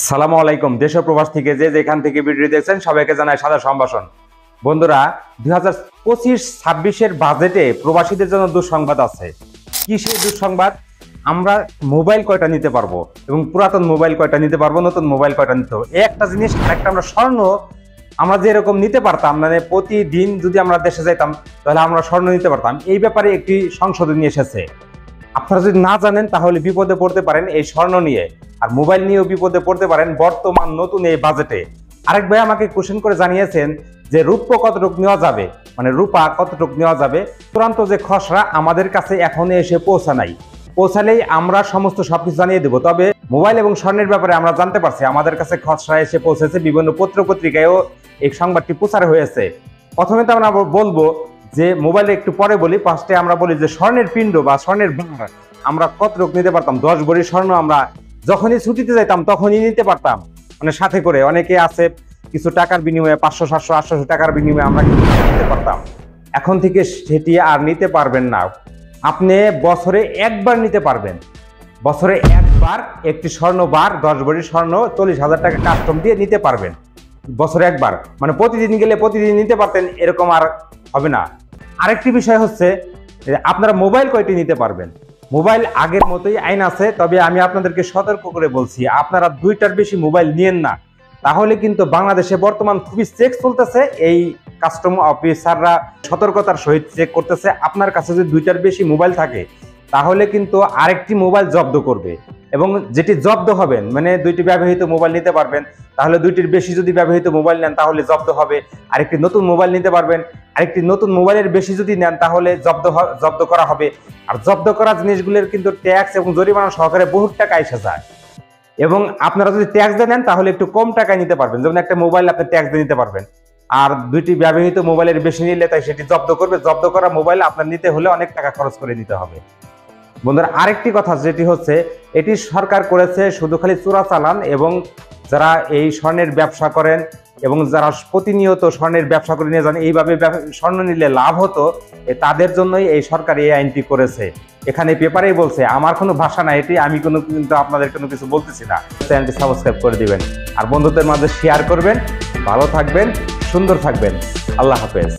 সালামু আলাইকুম। দেশ ও প্রবাস থেকে যে যেখান থেকে ভিডিও দেখছেন সবাইকে জানাই সাদা সম্ভাষণ। বন্ধুরা, 2025-26 বাজেটে প্রবাসীদের জন্য দুঃসংবাদ আছে। কি সেই দুঃসংবাদ? আমরা মোবাইল কয়টা নিতে পারবো এবং পুরাতন মোবাইল কয়টা নিতে পারবো, নতুন মোবাইল কয়টা নিতে পারবো, এই একটা জিনিস। আরেকটা, আমরা স্বর্ণ আমরা যেরকম নিতে পারতাম, মানে প্রতিদিন যদি আমরা দেশে যাইতাম তাহলে আমরা স্বর্ণ নিতে পারতাম। এই ব্যাপারে একটি সংশোধনী এসেছে। আপনারা যদি না জানেন তাহলে বিপদে পড়তে পারেন এই স্বর্ণ নিয়ে, আর মোবাইল নিয়েও বিপদে পড়তে পারেন বর্তমান নতুন এই বাজেটে। আরেক ভাই আমাকে কোশ্চেন করে জানিয়েছেন যে রূপা কতটুকু নেওয়া যাবে, মানে রূপা কতটুকু নেওয়া যাবে। চূড়ান্ত যে খসড়া আমাদের কাছে এখনো এসে পৌঁছানাই, পৌঁছালেই আমরা সমস্ত সবকিছু জানিয়ে দেবো। তবে মোবাইল এবং স্বর্ণের ব্যাপারে আমরা জানতে পারছি, আমাদের কাছে খসড়া এসে পৌঁছেছে, বিভিন্ন পত্র পত্রিকায়ও এই সংবাদটি প্রচার হয়েছে। প্রথমে তো আমরা বলবো যে মোবাইলে একটু পরে বলি, ফার্স্টে আমরা বলি যে স্বর্ণের পিণ্ড বা স্বর্ণের বার আমরা কতটুকু নিতে পারতাম। 10 ভরি স্বর্ণ আমরা যখনই ছুটিতে যাইতাম তখনই নিতে পারতাম, মানে সাথে করে। অনেকে আছে কিছু টাকার বিনিময়ে 500, 700, 800 টাকার বিনিময়ে আমরা নিতে পারতাম। এখন থেকে সেটি আর নিতে পারবেন না। আপনি বছরে একবার নিতে পারবেন, বছরে একবার একটি স্বর্ণ বার 10 ভরি স্বর্ণ 40,000 টাকা কাস্টম দিয়ে নিতে পারবেন বছরে একবার। মানে প্রতিদিন গেলে প্রতিদিন নিতে পারতেন, এরকম আর হবে না। আরেকটি বিষয় হচ্ছে আপনারা মোবাইল কয়টি নিতে পারবেন। মোবাইল আগের মতোই আইন আছে, তবে আমি আপনাদেরকে সতর্ক করে বলছি, আপনারা 2টার বেশি মোবাইল নিয়েন না। তাহলে কিন্তু বাংলাদেশে বর্তমান খুবই চেক চলতেছে, এই কাস্টম অফিসাররা সতর্কতার সহিত চেক করতেছে। আপনার কাছে যদি 2টার বেশি মোবাইল থাকে তাহলে কিন্তু আরেকটি মোবাইল জব্দ করবে, এবং যেটি জব্দ হবেন, মানে 2টি ব্যবহৃত মোবাইল নিতে পারবেন, তাহলে 2টির বেশি যদি ব্যবহৃত মোবাইল নেন তাহলে জব্দ হবে। আরেকটি নতুন মোবাইল নিতে পারবেন, আরেকটি নতুন মোবাইলের বেশি যদি নেন তাহলে জব্দ করা হবে। আর জব্দ করা জিনিসগুলোর কিন্তু ট্যাক্স এবং জরিমানা সহকারে বহুত টাকা এসে যায়। এবং আপনারা যদি ট্যাক্স দিয়ে নেন তাহলে একটু কম টাকায় নিতে পারবেন, যেমন একটা মোবাইল আপনি ট্যাক্স দিয়ে নিতে পারবেন। আর 2টি ব্যবহৃত মোবাইলের বেশি নিলে তাই সেটি জব্দ করবে। জব্দ করা মোবাইল আপনার নিতে হলে অনেক টাকা খরচ করে নিতে হবে। বন্ধুরা, আরেকটি কথা যেটি হচ্ছে, এটি সরকার করেছে শুধু খালি চোরাচালান এবং যারা এই স্বর্ণের ব্যবসা করেন এবং যারা প্রতিনিয়ত স্বর্ণের ব্যবসা করে নিয়ে যান, এইভাবে স্বর্ণ নিলে লাভ হতো, তাদের জন্যই এই সরকার এই আইনটি করেছে। এখানে পেপারেই বলছে, আমার কোনো ভাষা না এটি, আমি কিন্তু আপনাদের কোনো কিছু বলতেছি না। চ্যানেলটি সাবস্ক্রাইব করে দিবেন আর বন্ধুদের মাঝে শেয়ার করবেন। ভালো থাকবেন, সুন্দর থাকবেন। আল্লাহ হাফেজ।